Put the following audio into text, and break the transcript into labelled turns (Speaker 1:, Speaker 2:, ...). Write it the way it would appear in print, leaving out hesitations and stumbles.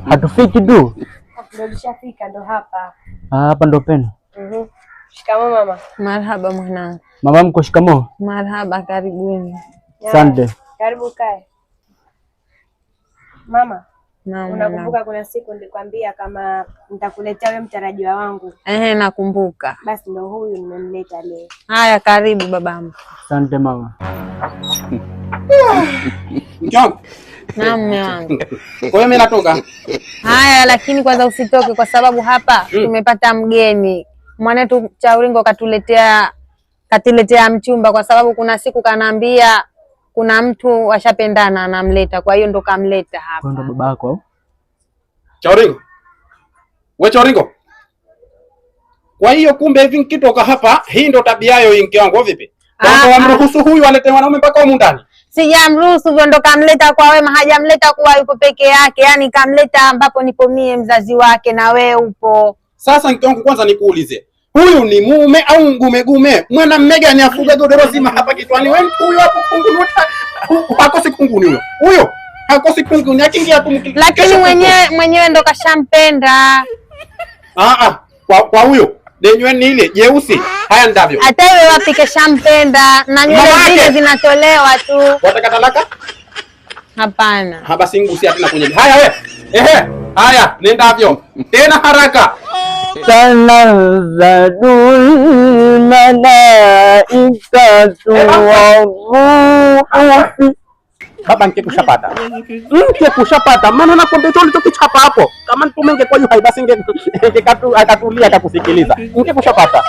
Speaker 1: Hatufiki tu.
Speaker 2: Ndio tushafika, ndo hapa.
Speaker 1: Hapa ndo peno.
Speaker 2: Shikamoo mama.
Speaker 3: Marhaba mwanangu.
Speaker 1: Mama mko shikamoo?
Speaker 3: Marhaba, karibuni.
Speaker 1: Asante.
Speaker 2: Karibu kae. Mama,
Speaker 3: Naam.
Speaker 2: unakumbuka kuna siku nilikwambia kama nitakuletea wewe mtarajiwa wangu?
Speaker 3: Nakumbuka.
Speaker 2: Basi ndo huyu nimemleta leo.
Speaker 3: Haya, karibu babangu.
Speaker 1: Asante mama.
Speaker 4: Njoo.
Speaker 3: Naam mume wangu.
Speaker 4: Kwa hiyo mimi natoka.
Speaker 3: Haya, lakini kwanza usitoke kwa sababu hapa tumepata mgeni. Mwanetu Chauringo katuletea mchumba kwa sababu kuna siku kanaambia kuna mtu washapendana anamleta, kwa hiyo ndo kamleta hapa.
Speaker 1: Ndo babako au?
Speaker 4: Chauringo. Wewe Chauringo. Kwa hiyo kumbe hivi nikitoka hapa, hii ndo tabia yao inki wangu vipi? Kwa wamruhusu huyu alete wanaume mpaka huko ndani.
Speaker 3: Sijamruhusu, hivyo ndo kamleta kwa wema, hajamleta kuwa yuko peke yake. Yaani kamleta ambapo nipo mie mzazi wake na we upo.
Speaker 4: Sasa inki wangu, kwanza nikuulize. Huyu ni mume au ngume? Mwana mmega ni afuga godoro zima hapa kitwani. Wewe huyu hapo kungunuta. Hakosi kunguni huyo. Huyo hakosi kunguni, akiingia tu mtu.
Speaker 3: Lakini mwenyewe ndo kashampenda.
Speaker 4: Kwa huyo denywe ni ile jeusi. Haya ndavyo.
Speaker 3: Hata wewe wapi kashampenda na nywele zile zinatolewa tu.
Speaker 4: Wataka talaka?
Speaker 3: Hapana.
Speaker 4: Haba singusi tena kwenye. Haya wewe. Haya nendavyo. Tena haraka.
Speaker 1: Tanazalul malaikatu waruhu.
Speaker 4: Baba nkikushapata. Nkikushapata. Maana nakwambia hicho ulichokichapa hapo. Kama mtu menge kwa hiyo basi akatulia atakusikiliza. Nkikushapata.